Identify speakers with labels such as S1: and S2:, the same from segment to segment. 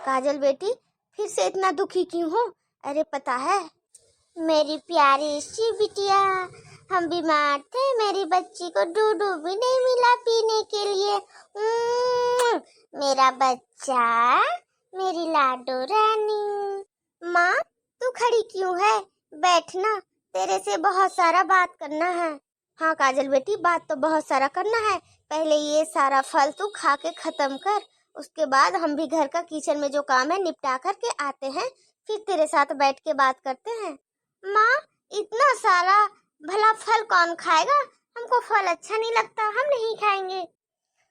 S1: काजल बेटी फिर से इतना दुखी क्यों हो? अरे पता है मेरी प्यारी सी बिटिया, हम बीमार थे, मेरी बच्ची को दूध भी नहीं मिला पीने के लिए। मेरा बच्चा, मेरी लाडो रानी। माँ तू खड़ी क्यों है? बैठना, तेरे से बहुत सारा बात करना है। हाँ काजल बेटी, बात तो बहुत सारा करना है। पहले ये सारा फल तू खा के खत्म कर, उसके बाद हम भी घर का किचन में जो काम है निपटा करके आते हैं, फिर तेरे साथ बैठ के बात करते हैं। माँ इतना सारा भला फल कौन खाएगा? हमको फल अच्छा नहीं लगता, हम नहीं खाएंगे।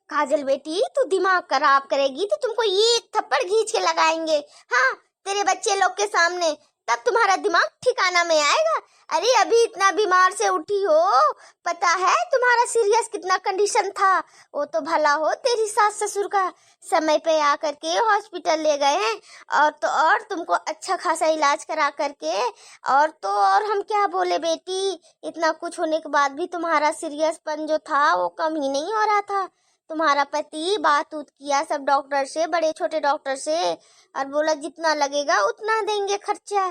S1: काजल बेटी तू दिमाग खराब करेगी तो तुमको एक थप्पड़ खींच के लगाएंगे। हाँ तेरे बच्चे लोग के सामने, तब तुम्हारा दिमाग ठिकाना में आएगा। अरे अभी इतना बीमार से उठी हो, पता है तुम्हारा सीरियस कितना कंडीशन था? वो तो भला हो तेरी सास ससुर का समय पे आकर के हॉस्पिटल ले गए हैं, और तो और तुमको अच्छा खासा इलाज करा करके, और तो और हम क्या बोले बेटी, इतना कुछ होने के बाद भी तुम्हारा सीरियसपन जो था वो कम ही नहीं हो रहा था। तुम्हारा पति बात उत किया सब डॉक्टर से, बड़े छोटे डॉक्टर से, और बोला जितना लगेगा उतना देंगे खर्चा।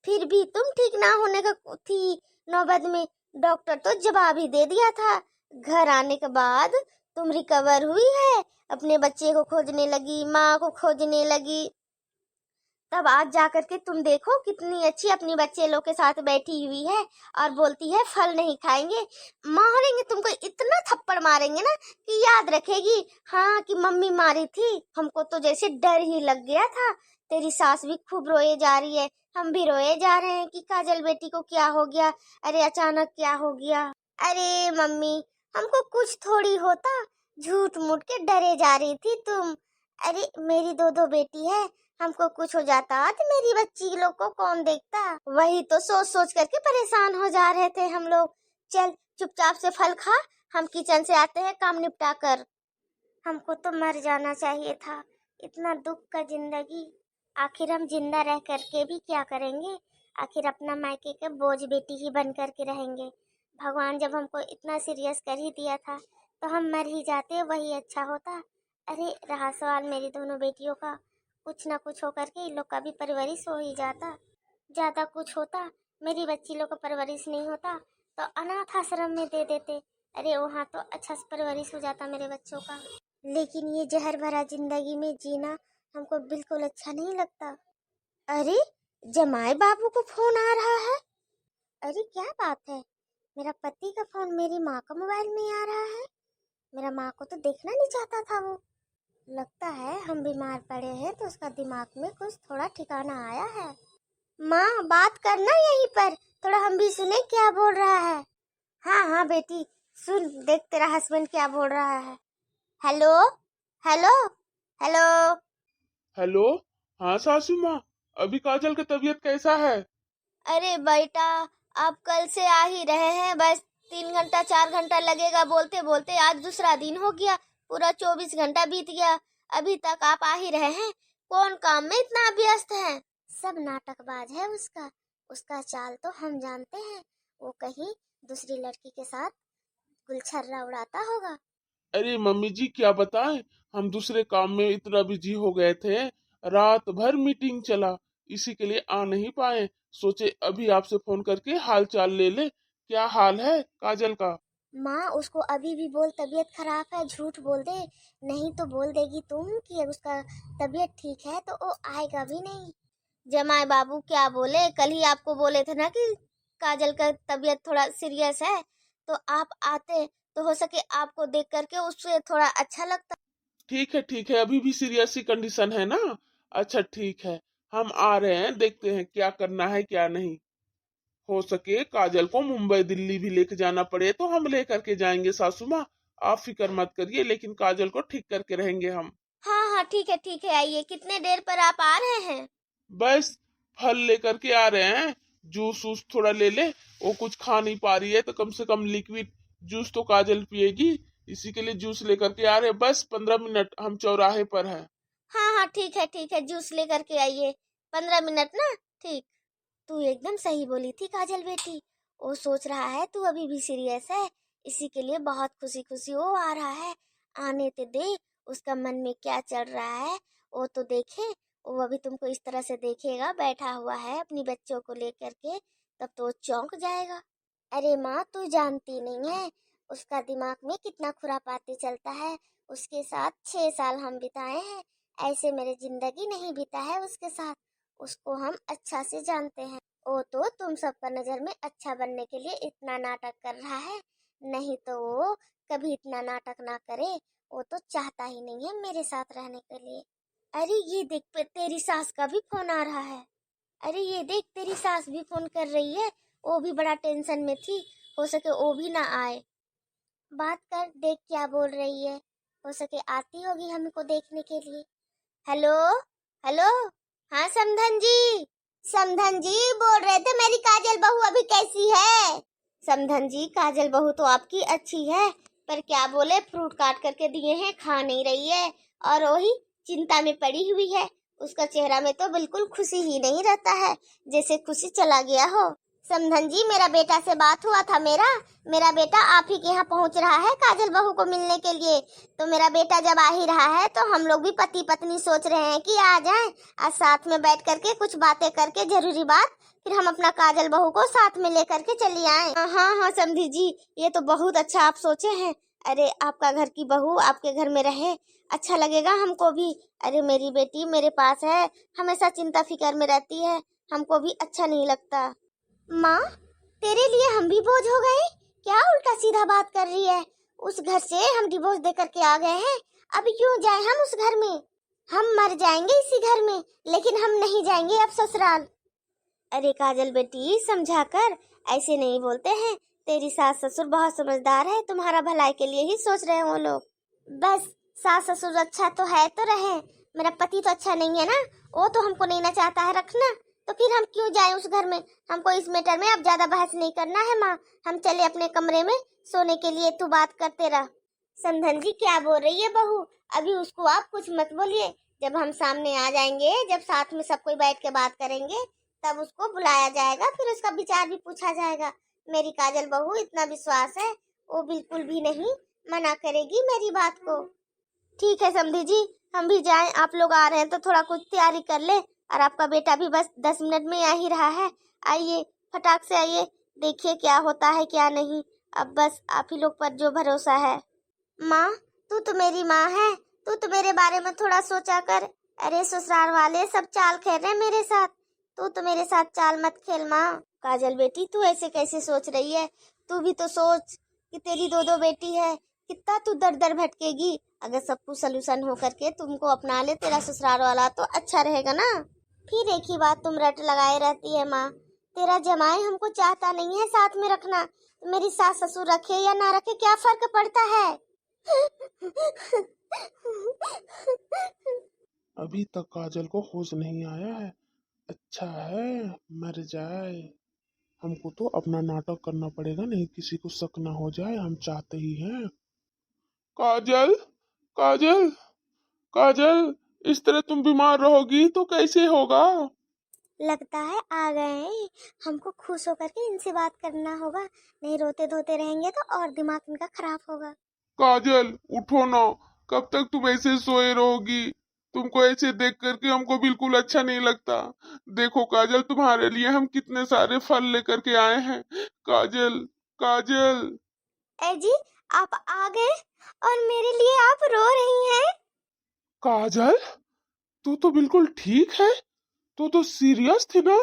S1: फिर भी तुम ठीक ना होने का थी नौबत में, डॉक्टर तो जवाब ही दे दिया था। घर आने के बाद तुम रिकवर हुई है, अपने बच्चे को खोजने लगी, माँ को खोजने लगी, तब आज जाकर के तुम देखो कितनी अच्छी अपनी बच्चे लोग के साथ बैठी हुई है और बोलती है फल नहीं खाएंगे। मारेंगे तुमको, इतना थप्पड़ मारेंगे ना कि याद रखेगी हाँ कि मम्मी मारी थी। हमको तो जैसे डर ही लग गया था। तेरी सास भी खूब रोए जा रही है, हम भी रोए जा रहे हैं कि काजल बेटी को क्या हो गया, अरे अचानक क्या हो गया। अरे मम्मी हमको कुछ थोड़ी होता, झूठ मूठ के डरे जा रही थी तुम। अरे मेरी दो दो बेटी है, हमको कुछ हो जाता तो मेरी बच्ची लोग को कौन देखता? वही तो सोच सोच करके परेशान हो जा रहे थे हम लोग। चल चुपचाप से फल खा, हम किचन से आते हैं काम निपटा कर। हमको तो मर जाना चाहिए था, इतना दुख का जिंदगी। आखिर हम जिंदा रह करके भी क्या करेंगे? आखिर अपना मायके के बोझ बेटी ही बन करके रहेंगे। भगवान जब हमको इतना सीरियस कर ही दिया था तो हम मर ही जाते, वही अच्छा होता। अरे रहा सवाल मेरी दोनों बेटियों का, कुछ ना कुछ होकर के इन लोग का भी परवरिश हो ही जाता। ज्यादा कुछ होता, मेरी बच्ची लोग का परवरिश नहीं होता तो अनाथ आश्रम में दे देते। अरे वहाँ तो अच्छा से परवरिश हो जाता मेरे बच्चों का। लेकिन ये जहर भरा जिंदगी में जीना हमको बिल्कुल अच्छा नहीं लगता। अरे जमाई बाबू को फोन आ रहा है। अरे क्या बात है, मेरा पति का फोन मेरी माँ का मोबाइल में आ रहा है। मेरा माँ को तो देखना नहीं चाहता था वो। लगता है हम बीमार पड़े हैं तो उसका दिमाग में कुछ थोड़ा ठिकाना आया है। माँ बात करना यहीं पर, थोड़ा हम भी सुने क्या बोल रहा है। हाँ हाँ बेटी सुन, देख तेरा हस्बैंड क्या बोल रहा है। Hello hello hello
S2: hello. हाँ सासू माँ, अभी काजल की तबीयत कैसा है?
S1: अरे बेटा आप कल से आ ही रहे हैं, बस 3 घंटा 4 घंटा लगेगा बोलते बोलते, आज दूसरा दिन हो गया, पूरा 24 घंटा बीत गया, अभी तक आप आ ही रहे हैं। कौन काम में इतना व्यस्त है? सब नाटकबाज है उसका, उसका चाल तो हम जानते हैं। वो कहीं दूसरी लड़की के साथ गुलछर्रा उड़ाता होगा।
S2: अरे मम्मी जी क्या बताएं, हम दूसरे काम में इतना बिजी हो गए थे, रात भर मीटिंग चला, इसी के लिए आ नहीं पाए। सोचे अभी आपसे फोन करके हाल चाल ले ले, क्या हाल है काजल का?
S1: माँ उसको अभी भी बोल तबीयत खराब है, झूठ बोल दे, नहीं तो बोल देगी तुम कि उसका तबीयत ठीक है तो वो आएगा भी नहीं। जमाई बाबू क्या बोले, कल ही आपको बोले थे ना कि काजल का तबीयत थोड़ा सीरियस है, तो आप आते तो हो सके आपको देख करके उससे थोड़ा अच्छा लगता।
S2: ठीक है, अभी भी सीरियस सी कंडीशन है ना? अच्छा ठीक है, हम आ रहे हैं, देखते हैं क्या करना है क्या नहीं। हो सके काजल को मुंबई दिल्ली भी लेके जाना पड़े तो हम लेकर के जाएंगे सासू माँ, आप फिक्र मत करिए, लेकिन काजल को ठीक करके रहेंगे हम।
S1: हाँ हाँ ठीक है आइए। कितने देर पर आप आ रहे हैं?
S2: बस फल लेकर के आ रहे हैं, जूस वूस थोड़ा ले ले, वो कुछ खा नहीं पा रही है तो कम से कम लिक्विड जूस तो काजल पिएगी, इसी के लिए जूस लेकर के आ रहे हैं। बस 15 मिनट, हम चौराहे पर हैं।
S1: हाँ हाँ ठीक है जूस लेकर के आइए। 15 मिनट ना? ठीक। तू एकदम सही बोली थी काजल बेटी, वो सोच रहा है तू अभी भी सीरियस है, इसी के लिए बहुत खुशी खुशी वो आ रहा है। आने तो दे, उसका मन में क्या चल रहा है वो तो देखे। वो अभी तुमको इस तरह से देखेगा बैठा हुआ है अपनी बच्चों को लेकर के, तब तो वो चौंक जाएगा। अरे माँ, तू जानती नहीं है उसका दिमाग में कितना खुरापाती चलता है। उसके साथ 6 साल हम बिताए हैं, ऐसे मेरी जिंदगी नहीं बीता है उसके साथ। उसको हम अच्छा से जानते हैं। वो तो तुम सबका नजर में अच्छा बनने के लिए इतना नाटक कर रहा है, नहीं तो वो कभी इतना नाटक ना करे। वो तो चाहता ही नहीं है मेरे साथ रहने के लिए। अरे ये देख, तेरी सास का भी फोन आ रहा है। अरे ये देख, तेरी सास भी फोन कर रही है। वो भी बड़ा टेंशन में थी, हो सके वो भी ना आए। बात कर, देख क्या बोल रही है। हो सके आती होगी हमको देखने के लिए। हेलो हेलो, हाँ समधन जी। समधन जी बोल रहे थे मेरी काजल बहू अभी कैसी है। समधन जी, काजल बहू तो आपकी अच्छी है, पर क्या बोले, फ्रूट काट करके दिए हैं, खा नहीं रही है और वही चिंता में पड़ी हुई है। उसका चेहरा में तो बिल्कुल खुशी ही नहीं रहता है, जैसे खुशी चला गया हो। समधन जी, मेरा बेटा से बात हुआ था। मेरा बेटा आप ही के यहाँ पहुँच रहा है काजल बहू को मिलने के लिए। तो मेरा बेटा जब आ ही रहा है तो हम लोग भी पति पत्नी सोच रहे हैं कि आ जाएं, आज साथ में बैठ करके कुछ बातें करके, जरूरी बात, फिर हम अपना काजल बहू को साथ में लेकर के चली आए। हाँ हाँ समधी जी, ये तो बहुत अच्छा आप सोचे हैं। अरे आपका घर की बहू आपके घर में रहे, अच्छा लगेगा हमको भी। अरे मेरी बेटी मेरे पास है, हमेशा चिंता फिक्र में रहती है, हमको भी अच्छा नहीं लगता। माँ, तेरे लिए हम भी बोझ हो गए? क्या उल्टा सीधा बात कर रही है। उस घर से हम डिवोर्स दे करके आ गए हैं, अभी क्यों जाए हम उस घर में। हम मर जाएंगे इसी घर में, लेकिन हम नहीं जाएंगे अब ससुराल। अरे काजल बेटी, समझा कर, ऐसे नहीं बोलते हैं। तेरी सास ससुर बहुत समझदार है, तुम्हारा भलाई के लिए ही सोच रहे हैं वो लोग। बस सास ससुर अच्छा तो है तो रहे, मेरा पति तो अच्छा नहीं है ना, वो तो हमको नहीं ना चाहता है रखना, तो फिर हम क्यों जाएं उस घर में। हमको इस मैटर में अब ज्यादा बहस नहीं करना है माँ, हम चले अपने कमरे में सोने के लिए, तू बात करते रह। समधन जी क्या बोल रही है बहू, अभी उसको आप कुछ मत बोलिए। जब हम सामने आ जाएंगे, जब साथ में सब कोई बैठ के बात करेंगे, तब उसको बुलाया जाएगा, फिर उसका विचार भी पूछा जाएगा। मेरी काजल बहू इतना विश्वास है, वो बिल्कुल भी नहीं मना करेगी मेरी बात को। ठीक है समधी जी, हम भी जाएं, आप लोग आ रहे हैं तो थोड़ा कुछ तैयारी कर ले, और आपका बेटा भी बस 10 मिनट में आ ही रहा है। आइए फटाक से आइए, देखिए क्या होता है क्या नहीं। अब बस आप ही लोग पर जो भरोसा है। माँ, तू तो मेरी माँ है, तू तो मेरे बारे में थोड़ा सोचा कर। अरे ससुराल वाले सब चाल खेल रहे हैं मेरे साथ, तू तो मेरे साथ चाल मत खेल माँ। काजल बेटी, तू ऐसे कैसे सोच रही है, तू भी तो सोच कि तेरी दो दो बेटी है, कितना तू दर दर भटकेगी। अगर सब कुछ सलूशन हो करके तुमको अपना ले तेरा ससुराल वाला, तो अच्छा रहेगा ना। फिर एक ही बात तुम रट लगाए रहती है माँ, तेरा जमाई हमको चाहता नहीं है साथ में रखना, तो मेरी सास ससुर रखे या ना रखे क्या फर्क पड़ता है।
S2: अभी तक काजल को होश नहीं आया है। अच्छा है मर जाए। हमको तो अपना नाटक करना पड़ेगा, नहीं किसी को शक ना हो जाए, हम चाहते ही हैं। काजल, काजल, काजल, इस तरह तुम बीमार रहोगी तो कैसे होगा।
S1: लगता है आ गए हैं, हमको खुश होकर के इनसे बात करना होगा, नहीं रोते धोते रहेंगे तो और दिमाग इनका खराब होगा।
S2: काजल उठो ना, कब तक तुम ऐसे सोए रहोगी। तुमको ऐसे देख करके हमको बिल्कुल अच्छा नहीं लगता। देखो काजल, तुम्हारे लिए हम कितने सारे फल लेकर के आए हैं। काजल, काजल।
S1: ए जी, आप आ गए और मेरे लिए आप रो रही हैं।
S2: काजल, तू तो बिल्कुल ठीक है, तू तो सीरियस थी ना।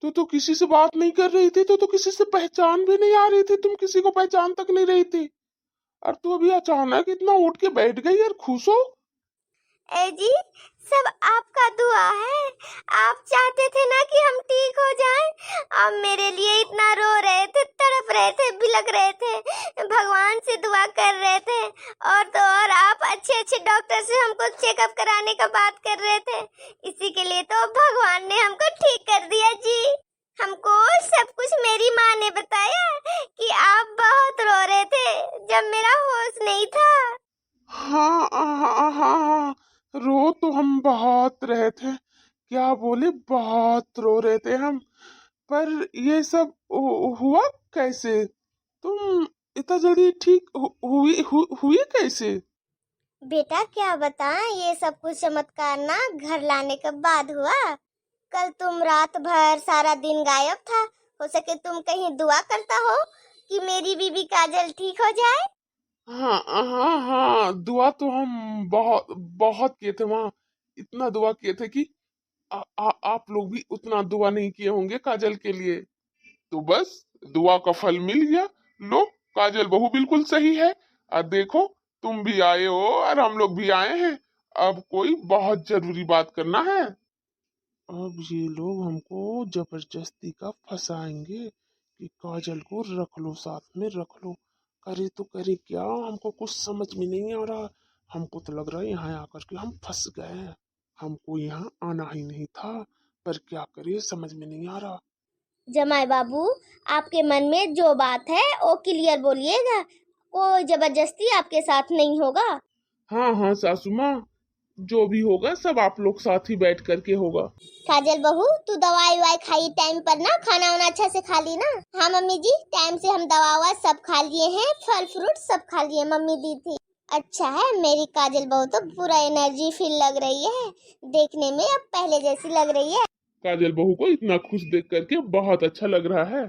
S2: तू तो किसी से बात नहीं कर रही थी, तू तो किसी से पहचान भी नहीं आ रही थी, तुम किसी को पहचान तक नहीं रही थी, और तू अभी अचानक इतना उठ के बैठ गई और खुश हो।
S1: ए जी, सब आपका दुआ है, आप चाहते थे ना कि हम ठीक हो जाएं। आप मेरे लिए इतना रो रहे थे, तड़प रहे थे, बिलख रहे थे, भगवान से दुआ कर रहे थे, और तो और आप अच्छे अच्छे डॉक्टर से हमको चेकअप कराने का बात कर रहे थे। इसी के लिए तो भगवान ने हमको ठीक कर दिया जी। हमको सब कुछ मेरी माँ ने बताया कि आप बहुत रो रहे थे जब मेरा होश नहीं था।
S2: हाँ हाँ हाँ हाँ, रो तो हम बहुत रहे थे, क्या बोले, बहुत रो रहे थे हम। पर ये सब हुआ कैसे, तुम इतना जल्दी ठीक हुई कैसे।
S1: बेटा क्या बताएं, ये सब कुछ चमत्कार ना घर लाने के बाद हुआ। कल तुम रात भर सारा दिन गायब था। हो सके तुम कहीं दुआ करता हो कि मेरी बीबी काजल ठीक हो जाए।
S2: हाँ हाँ हाँ, दुआ तो हम बहुत बहुत किए थे माँ। इतना दुआ किए थे कि आप लोग भी उतना दुआ नहीं किए होंगे काजल के लिए। तो बस दुआ का फल मिल गया। लो, काजल बहू बिल्कुल सही है। और देखो, तुम भी आए हो और हम लोग भी आए हैं। अब कोई बहुत जरूरी बात करना है। अब ये लोग हमको जबरदस्ती का फंसाएंगे कि काजल को रख लो, साथ में रख लो। करे तो करे क्या, हमको कुछ समझ में नहीं आ रहा। हमको तो लग रहा है यहाँ आकर के हम फंस गए हैं। हमको यहाँ आना ही नहीं था, पर क्या करे समझ में नहीं आ रहा।
S1: जमाई बाबू, आपके मन में जो बात है वो क्लियर बोलिएगा। कोई जबरदस्ती आपके साथ नहीं होगा।
S2: हाँ हाँ सासू माँ, जो भी होगा सब आप लोग साथ ही बैठ करके होगा।
S1: काजल बहू, तू दवाई वाई खाई टाइम पर ना, खाना वाना अच्छा से खा ली ना। हाँ मम्मी जी, टाइम से हम दवा ववा सब खा लिए हैं, फल फ्रूट सब खा लिए, मम्मी दी थी। अच्छा है, मेरी काजल बहू तो पूरा एनर्जी फील लग रही है, देखने में अब पहले जैसी लग रही है।
S2: काजल बहू को इतना खुश देख करके बहुत अच्छा लग रहा है।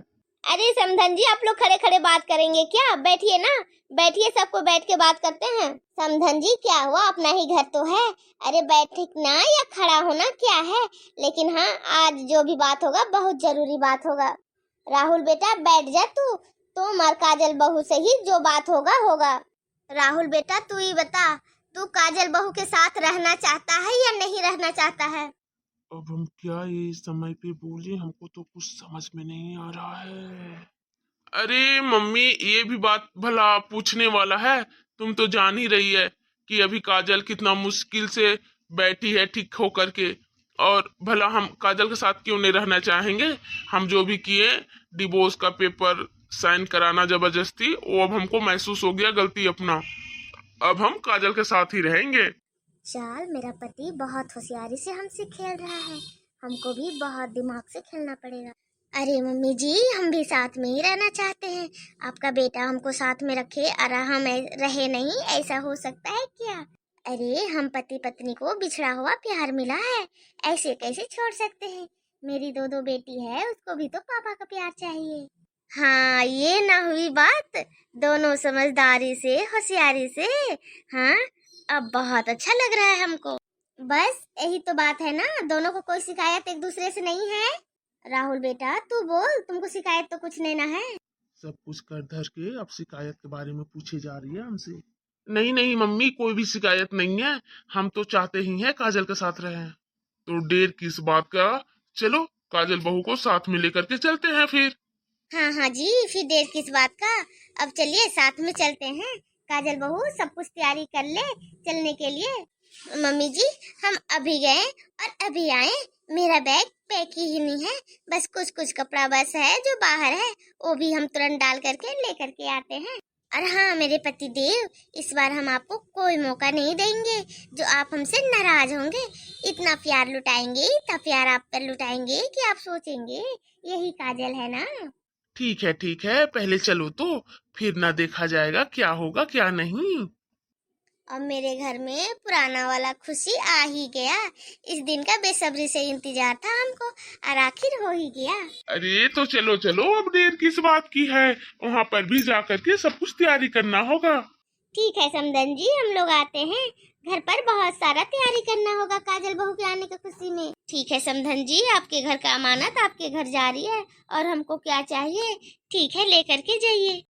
S1: अरे समधन जी, आप लोग खड़े खड़े बात करेंगे क्या? बैठिए ना, बैठिए, सबको बैठ के बात करते हैं। समधन जी क्या हुआ, अपना ही घर तो है। अरे बैठना या खड़ा होना क्या है, लेकिन हाँ आज जो भी बात होगा बहुत जरूरी बात होगा। राहुल बेटा बैठ जा तू और काजल बहू से ही जो बात होगा होगा। राहुल बेटा तू ही बता, तू काजल बहू के साथ रहना चाहता है या नहीं रहना चाहता है?
S2: अब हम क्या ये समय पे बोले, हमको तो कुछ समझ में नहीं आ रहा है। अरे मम्मी, ये भी बात भला पूछने वाला है। तुम तो जान ही रही है कि अभी काजल कितना मुश्किल से बैठी है ठीक हो करके। और भला हम काजल के साथ क्यों नहीं रहना चाहेंगे। हम जो भी किए, डिवोर्स का पेपर साइन कराना जबरदस्ती, वो अब हमको महसूस हो गया गलती अपना। अब हम काजल के साथ ही रहेंगे।
S1: चाल, मेरा पति बहुत होशियारी से हमसे खेल रहा है, हमको भी बहुत दिमाग से खेलना पड़ेगा। अरे मम्मी जी, हम भी साथ में ही रहना चाहते हैं। आपका बेटा हमको साथ में रखे और हम रहे नहीं, ऐसा हो सकता है क्या? अरे हम पति पत्नी को बिछड़ा हुआ प्यार मिला है, ऐसे कैसे छोड़ सकते हैं? मेरी दो बेटी है, उसको भी तो पापा का प्यार चाहिए। हाँ, ये ना हुई बात, दोनों समझदारी से होशियारी से। हाँ, अब बहुत अच्छा लग रहा है हमको। बस यही तो बात है ना, दोनों को कोई शिकायत एक दूसरे से नहीं है। राहुल बेटा तू बोल, तुमको शिकायत तो कुछ नहीं ना है?
S2: सब कुछ कर धर के अब शिकायत के बारे में पूछे जा रही है हमसे। नहीं नहीं मम्मी, कोई भी शिकायत नहीं है। हम तो चाहते ही हैं काजल के साथ रहें। तो देर किस बात का, चलो काजल बहू को साथ में लेकर के चलते हैं फिर।
S1: हाँ हाँ जी, फिर देर किस बात का, अब चलिए साथ में चलते हैं। काजल बहू सब कुछ तैयारी कर ले चलने के लिए। मम्मी जी, हम अभी गए और अभी आए, मेरा बैग पैक ही नहीं है, बस कुछ कुछ कपड़ा बस है जो बाहर है, वो भी हम तुरंत डाल करके लेकर के आते हैं। और हाँ मेरे पति देव, इस बार हम आपको कोई मौका नहीं देंगे जो आप हमसे नाराज होंगे। इतना प्यार लुटाएंगे, इतना प्यार आप पर लुटाएंगे कि आप सोचेंगे यही काजल है ना।
S2: ठीक है, पहले चलो तो फिर ना देखा जाएगा क्या होगा क्या नहीं।
S1: अब मेरे घर में पुराना वाला खुशी आ ही गया, इस दिन का बेसब्री से इंतजार था हमको, और आखिर हो ही गया।
S2: अरे तो चलो चलो, अब देर किस बात की है, वहाँ पर भी जा करके सब कुछ तैयारी करना होगा।
S1: ठीक है समदन जी, हम लोग आते हैं, घर पर बहुत सारा तैयारी करना होगा काजल बहू के आने की खुशी में। ठीक है समधन जी, आपके घर का अमानत आपके घर जा रही है, और हमको क्या चाहिए, ठीक है लेकर के जाइए।